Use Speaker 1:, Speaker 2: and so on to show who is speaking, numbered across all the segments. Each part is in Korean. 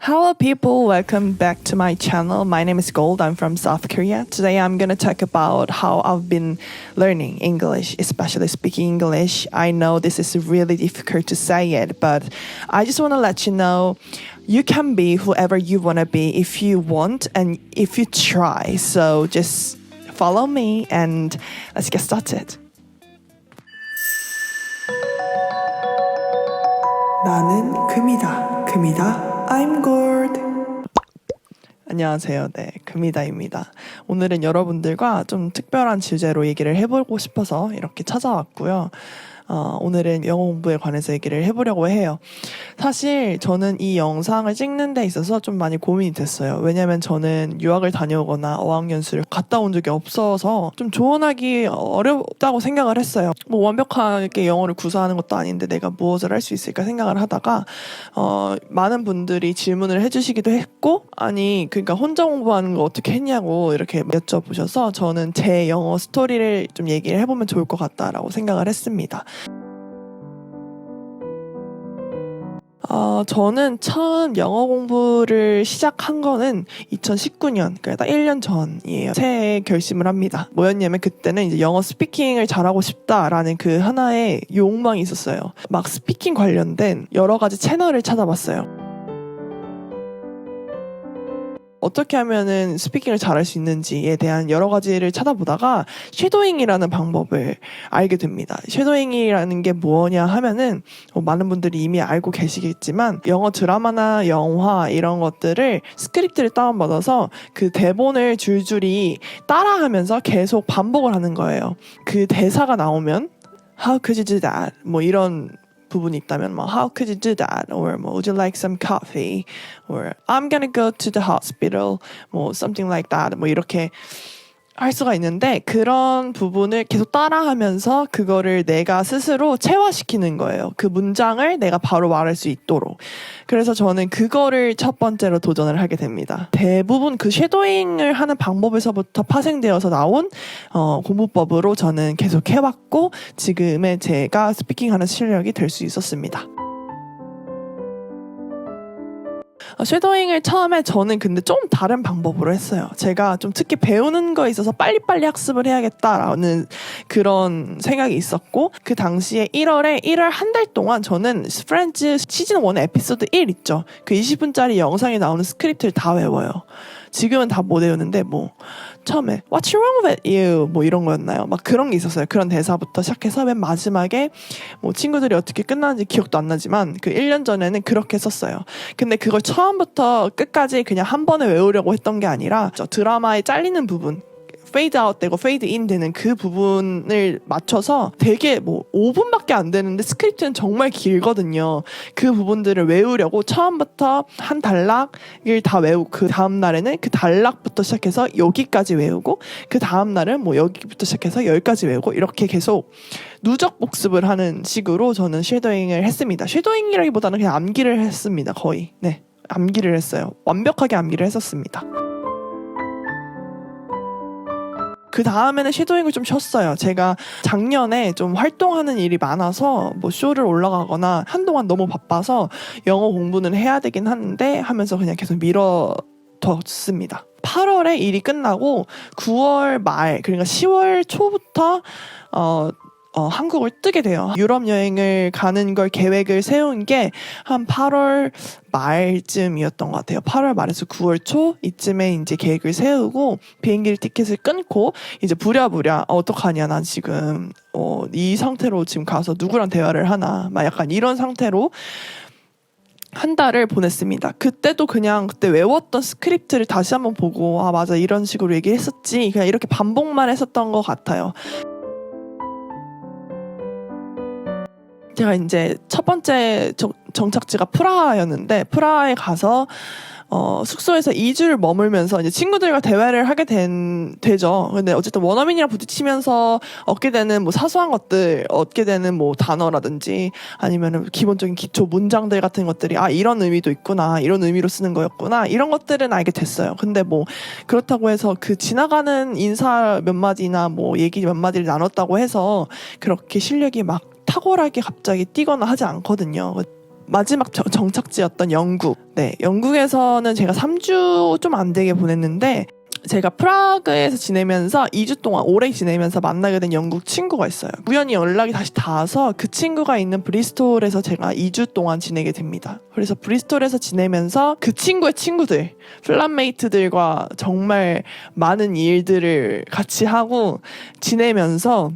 Speaker 1: Hello people, welcome back to my channel. My name is Gold, I'm from South Korea. Today I'm gonna talk about how I've been learning English, especially speaking English. I know this is really difficult to say it, but I just wanna let you know you can be whoever you wanna be if you want and if you try. So just follow me and let's get started. 나는 금이다. I'm Gold. 안녕하세요. 네, 금이다입니다. 오늘은 여러분들과 좀 특별한 주제로 얘기를 해보고 싶어서 이렇게 찾아왔고요. 오늘은 영어 공부에 관해서 얘기를 해보려고 해요. 사실 저는 이 영상을 찍는 데 있어서 좀 많이 고민이 됐어요. 왜냐면 저는 유학을 다녀오거나 어학연수를 갔다 온 적이 없어서 좀 조언하기 어렵다고 생각을 했어요. 뭐 완벽하게 영어를 구사하는 것도 아닌데 내가 무엇을 할 수 있을까 생각을 하다가 많은 분들이 질문을 해주시기도 했고 그러니까 혼자 공부하는 거 어떻게 했냐고 이렇게 여쭤보셔서 저는 제 영어 스토리를 좀 얘기를 해보면 좋을 것 같다라고 생각을 했습니다. 저는 처음 영어 공부를 시작한 거는 2019년, 그러니까 1년 전이에요. 새해에 결심을 합니다. 뭐였냐면 그때는 이제 영어 스피킹을 잘하고 싶다라는 그 하나의 욕망이 있었어요. 막 스피킹 관련된 여러 가지 채널을 찾아봤어요. 어떻게 하면은 스피킹을 잘할 수 있는지에 대한 여러 가지를 찾아보다가 쉐도잉이라는 방법을 알게 됩니다. 쉐도잉이라는 게 뭐냐 하면은 많은 분들이 이미 알고 계시겠지만 영어 드라마나 영화 이런 것들을 스크립트를 다운받아서 그 대본을 줄줄이 따라하면서 계속 반복을 하는 거예요. 그 대사가 나오면 How could you do that? 뭐 이런 부분이 있다면 뭐 How could you do that? Or 뭐 Would you like some coffee? Or I'm gonna go to the hospital. 뭐 something like that. 뭐 이렇게 할 수가 있는데 그런 부분을 계속 따라하면서 그거를 내가 스스로 체화시키는 거예요. 그 문장을 내가 바로 말할 수 있도록. 그래서 저는 그거를 첫 번째로 도전을 하게 됩니다. 대부분 그 쉐도잉을 하는 방법에서부터 파생되어서 나온 공부법으로 저는 계속 해왔고 지금의 제가 스피킹하는 실력이 될 수 있었습니다. 쉐도잉을 처음에 저는 근데 좀 다른 방법으로 했어요. 제가 좀 특히 배우는 거에 있어서 빨리빨리 학습을 해야겠다라는 그런 생각이 있었고 그 당시에 1월 한 달 동안 저는 프렌즈 시즌 1 에피소드 1 있죠. 그 20분짜리 영상에 나오는 스크립트를 다 외워요. 지금은 다 못 외우는데 뭐 처음에 What's wrong with you? 뭐 이런 거였나요? 막 그런 게 있었어요. 그런 대사부터 시작해서 맨 마지막에 뭐 친구들이 어떻게 끝나는지 기억도 안 나지만 그 1년 전에는 그렇게 썼어요. 근데 그걸 처음부터 끝까지 그냥 한 번에 외우려고 했던 게 아니라 저 드라마에 잘리는 부분 페이드 아웃 되고 페이드 인 되는 그 부분을 맞춰서 되게 뭐 5분밖에 안 되는데 스크립트는 정말 길거든요. 그 부분들을 외우려고 처음부터 한 단락을 다 외우고 그 다음 날에는 그 단락부터 시작해서 여기까지 외우고 그 다음 날은 뭐 여기부터 시작해서 여기까지 외우고 이렇게 계속 누적 복습을 하는 식으로 저는 쉐도잉을 했습니다. 쉐도잉이라기보다는 그냥 암기를 했습니다. 거의. 네, 암기를 했어요. 완벽하게 암기를 했었습니다. 그 다음에는 쉐도잉을 좀 쉬었어요. 제가 작년에 좀 활동하는 일이 많아서 뭐 쇼를 올라가거나 한동안 너무 바빠서 영어 공부는 해야 되긴 하는데 하면서 그냥 계속 미뤄뒀습니다. 8월에 일이 끝나고 9월 말 그러니까 10월 초부터 한국을 뜨게 돼요. 유럽 여행을 가는 걸 계획을 세운 게 한 8월 말쯤이었던 것 같아요. 8월 말에서 9월 초 이쯤에 이제 계획을 세우고 비행기 티켓을 끊고 이제 부랴부랴 어떡하냐 난 지금 이 상태로 지금 가서 누구랑 대화를 하나 막 약간 이런 상태로 한 달을 보냈습니다. 그때도 그냥 그때 외웠던 스크립트를 다시 한번 보고 맞아 이런 식으로 얘기했었지 그냥 이렇게 반복만 했었던 것 같아요. 제가 이제 첫 번째 정착지가 프라하였는데 프라하에 가서 숙소에서 2주를 머물면서 이제 친구들과 대화를 하게 되죠. 근데 어쨌든 원어민이랑 부딪히면서 얻게 되는 뭐 사소한 것들, 얻게 되는 뭐 단어라든지 아니면은 기본적인 기초 문장들 같은 것들이 이런 의미도 있구나, 이런 의미로 쓰는 거였구나, 이런 것들은 알게 됐어요. 근데 뭐 그렇다고 해서 그 지나가는 인사 몇 마디나 뭐 얘기 몇 마디를 나눴다고 해서 그렇게 실력이 막 탁월하게 갑자기 뛰거나 하지 않거든요. 마지막 정착지였던 영국. 네, 영국에서는 제가 3주 좀 안 되게 보냈는데 제가 프라그에서 지내면서 2주 동안 오래 지내면서 만나게 된 영국 친구가 있어요. 우연히 연락이 다시 닿아서 그 친구가 있는 브리스톨에서 제가 2주 동안 지내게 됩니다. 그래서 브리스톨에서 지내면서 그 친구의 친구들, 플랫메이트들과 정말 많은 일들을 같이 하고 지내면서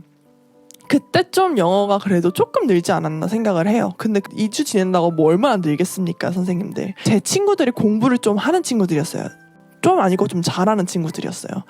Speaker 1: 그때 좀 영어가 그래도 조금 늘지 않았나 생각을 해요. 근데 2주 지낸다고 뭐 얼마나 늘겠습니까, 선생님들. 제 친구들이 공부를 좀 하는 친구들이었어요. 좀 아니고 좀 잘하는 친구들이었어요.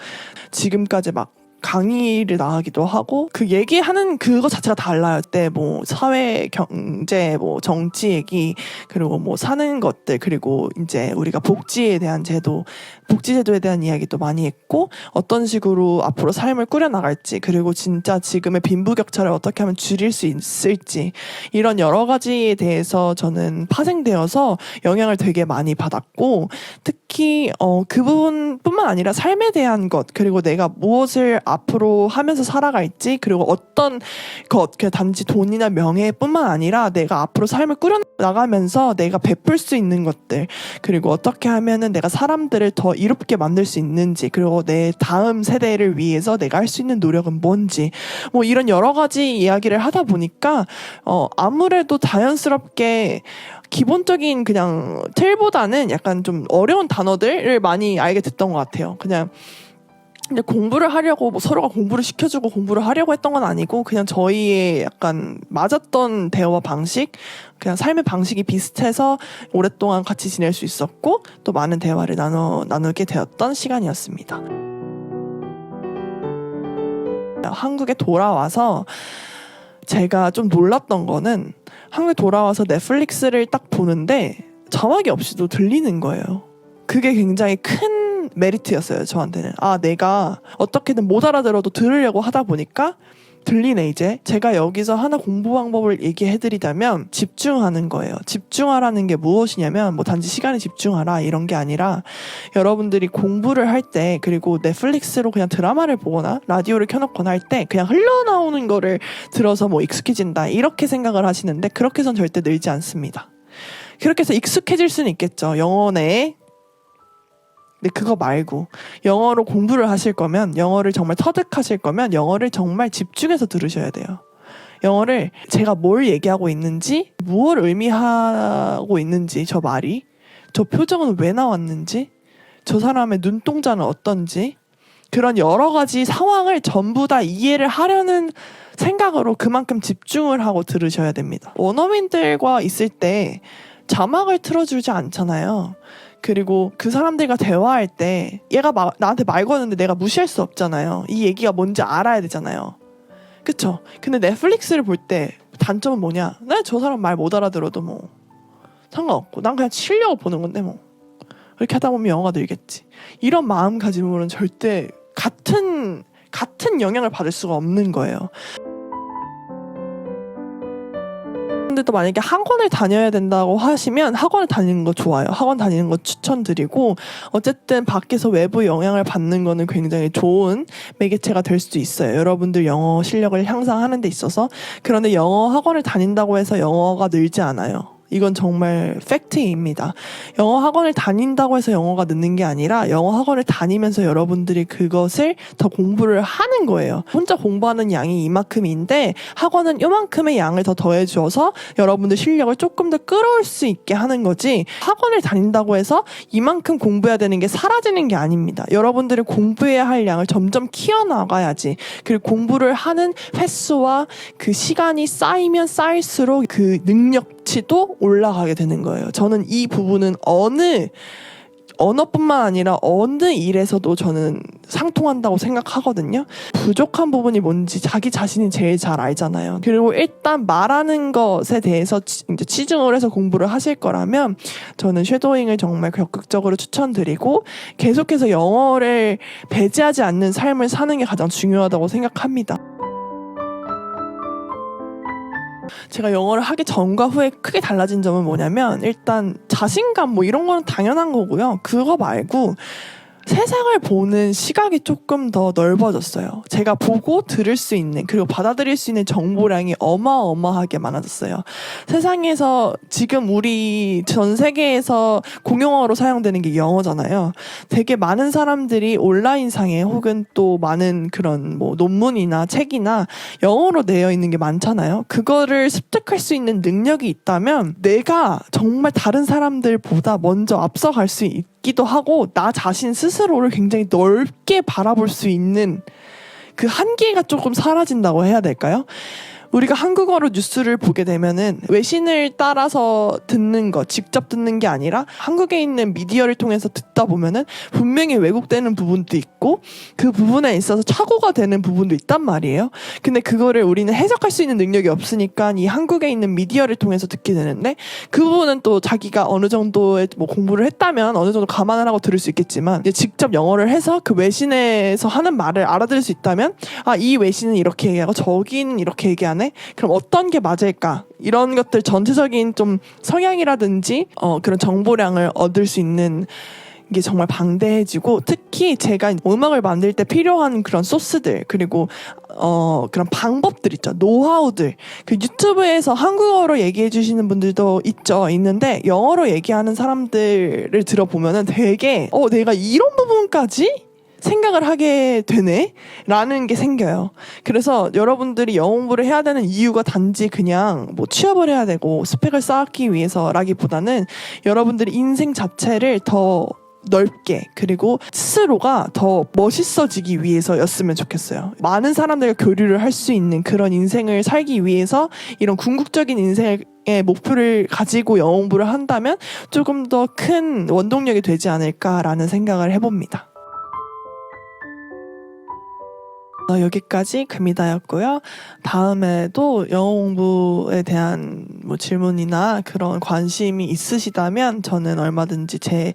Speaker 1: 지금까지 막 강의를 나가기도 하고 그 얘기하는 그거 자체가 달라요. 때 뭐 사회, 경제, 뭐 정치 얘기 그리고 뭐 사는 것들 그리고 이제 우리가 복지에 대한 제도, 복지 제도에 대한 이야기도 많이 했고 어떤 식으로 앞으로 삶을 꾸려나갈지 그리고 진짜 지금의 빈부격차를 어떻게 하면 줄일 수 있을지 이런 여러 가지에 대해서 저는 파생되어서 영향을 되게 많이 받았고 특히 그 부분뿐만 아니라 삶에 대한 것 그리고 내가 무엇을 앞으로 하면서 살아갈지 그리고 어떤 것 그냥 단지 돈이나 명예뿐만 아니라 내가 앞으로 삶을 꾸려나가면서 내가 베풀 수 있는 것들 그리고 어떻게 하면은 내가 사람들을 더 이롭게 만들 수 있는지 그리고 내 다음 세대를 위해서 내가 할 수 있는 노력은 뭔지 뭐 이런 여러 가지 이야기를 하다 보니까 아무래도 자연스럽게 기본적인 그냥 틀보다는 약간 좀 어려운 단어들을 많이 알게 됐던 것 같아요. 그냥 근데 공부를 하려고 뭐 서로가 공부를 시켜주고 공부를 하려고 했던 건 아니고 그냥 저희의 약간 맞았던 대화 방식 그냥 삶의 방식이 비슷해서 오랫동안 같이 지낼 수 있었고 또 많은 대화를 나누게 되었던 시간이었습니다. 한국에 돌아와서 제가 좀 놀랐던 거는 한국에 돌아와서 넷플릭스를 딱 보는데 자막이 없이도 들리는 거예요. 그게 굉장히 큰 메리트였어요, 저한테는. 내가 어떻게든 못 알아들어도 들으려고 하다 보니까 들리네, 이제. 제가 여기서 하나 공부 방법을 얘기해드리자면 집중하는 거예요. 집중하라는 게 무엇이냐면 뭐 단지 시간에 집중하라 이런 게 아니라 여러분들이 공부를 할 때 그리고 넷플릭스로 그냥 드라마를 보거나 라디오를 켜놓거나 할 때 그냥 흘러나오는 거를 들어서 뭐 익숙해진다 이렇게 생각을 하시는데 그렇게 해선 절대 늘지 않습니다. 그렇게 해서 익숙해질 수는 있겠죠. 영어 내에. 근데 그거 말고 영어로 공부를 하실 거면 영어를 정말 터득하실 거면 영어를 정말 집중해서 들으셔야 돼요. 영어를 제가 뭘 얘기하고 있는지 무엇을 의미하고 있는지 저 말이 저 표정은 왜 나왔는지 저 사람의 눈동자는 어떤지 그런 여러 가지 상황을 전부 다 이해를 하려는 생각으로 그만큼 집중을 하고 들으셔야 됩니다. 원어민들과 있을 때 자막을 틀어주지 않잖아요. 그리고 그 사람들과 대화할 때 얘가 나한테 말 거는데 내가 무시할 수 없잖아요. 이 얘기가 뭔지 알아야 되잖아요. 그쵸? 근데 넷플릭스를 볼 때 단점은 뭐냐? 나 저 사람 말 못 알아들어도 뭐 상관없고 난 그냥 치려고 보는 건데 뭐 이렇게 하다 보면 영어가 늘겠지. 이런 마음가짐으로는 절대 같은 영향을 받을 수가 없는 거예요. 근데 또 만약에 학원을 다녀야 된다고 하시면 학원을 다니는 거 좋아요. 학원 다니는 거 추천드리고 어쨌든 밖에서 외부 영향을 받는 거는 굉장히 좋은 매개체가 될 수도 있어요. 여러분들 영어 실력을 향상하는 데 있어서. 그런데 영어 학원을 다닌다고 해서 영어가 늘지 않아요. 이건 정말 팩트입니다. 영어 학원을 다닌다고 해서 영어가 늦는 게 아니라 영어 학원을 다니면서 여러분들이 그것을 더 공부를 하는 거예요. 혼자 공부하는 양이 이만큼인데 학원은 이만큼의 양을 더 더해줘서 여러분들 실력을 조금 더 끌어올 수 있게 하는 거지 학원을 다닌다고 해서 이만큼 공부해야 되는 게 사라지는 게 아닙니다. 여러분들이 공부해야 할 양을 점점 키워나가야지. 그리고 공부를 하는 횟수와 그 시간이 쌓이면 쌓일수록 그 능력치도 올라가게 되는 거예요. 저는 이 부분은 언어뿐만 아니라 어느 일에서도 저는 상통한다고 생각하거든요. 부족한 부분이 뭔지 자기 자신이 제일 잘 알잖아요. 그리고 일단 말하는 것에 대해서 이제 치중을 해서 공부를 하실 거라면 저는 쉐도잉을 정말 적극적으로 추천드리고 계속해서 영어를 배제하지 않는 삶을 사는 게 가장 중요하다고 생각합니다. 제가 영어를 하기 전과 후에 크게 달라진 점은 뭐냐면 일단 자신감 뭐 이런 거는 당연한 거고요. 그거 말고 세상을 보는 시각이 조금 더 넓어졌어요. 제가 보고 들을 수 있는 그리고 받아들일 수 있는 정보량이 어마어마하게 많아졌어요. 세상에서 지금 우리 전 세계에서 공용어로 사용되는 게 영어잖아요. 되게 많은 사람들이 온라인상에 혹은 또 많은 그런 뭐 논문이나 책이나 영어로 되어 있는 게 많잖아요. 그거를 습득할 수 있는 능력이 있다면 내가 정말 다른 사람들보다 먼저 앞서갈 수 있기도 하고 나 자신 스스로를 굉장히 넓게 바라볼 수 있는 그 한계가 조금 사라진다고 해야 될까요? 우리가 한국어로 뉴스를 보게 되면은 외신을 따라서 듣는 거, 직접 듣는 게 아니라 한국에 있는 미디어를 통해서 듣다 보면은 분명히 왜곡되는 부분도 있고 그 부분에 있어서 착오가 되는 부분도 있단 말이에요. 근데 그거를 우리는 해석할 수 있는 능력이 없으니까 이 한국에 있는 미디어를 통해서 듣게 되는데 그 부분은 또 자기가 어느 정도의 뭐 공부를 했다면 어느 정도 감안을 하고 들을 수 있겠지만 이제 직접 영어를 해서 그 외신에서 하는 말을 알아들을 수 있다면 아, 이 외신은 이렇게 얘기하고 저기는 이렇게 얘기하는 그럼 어떤 게 맞을까? 이런 것들 전체적인 좀 성향이라든지 그런 정보량을 얻을 수 있는 게 정말 방대해지고 특히 제가 음악을 만들 때 필요한 그런 소스들 그리고 그런 방법들 있죠. 노하우들. 그 유튜브에서 한국어로 얘기해 주시는 분들도 있는데 영어로 얘기하는 사람들을 들어보면은 되게 내가 이런 부분까지 생각을 하게 되네? 라는 게 생겨요. 그래서 여러분들이 영어 공부를 해야 되는 이유가 단지 그냥 뭐 취업을 해야 되고 스펙을 쌓기 위해서라기보다는 여러분들이 인생 자체를 더 넓게 그리고 스스로가 더 멋있어지기 위해서였으면 좋겠어요. 많은 사람들과 교류를 할 수 있는 그런 인생을 살기 위해서 이런 궁극적인 인생의 목표를 가지고 영어 공부를 한다면 조금 더 큰 원동력이 되지 않을까라는 생각을 해봅니다. 여기까지 금이다였고요. 다음에도 영어 공부에 대한 뭐 질문이나 그런 관심이 있으시다면 저는 얼마든지 제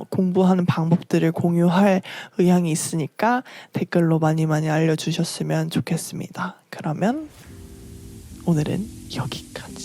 Speaker 1: 공부하는 방법들을 공유할 의향이 있으니까 댓글로 많이 알려주셨으면 좋겠습니다. 그러면 오늘은 여기까지.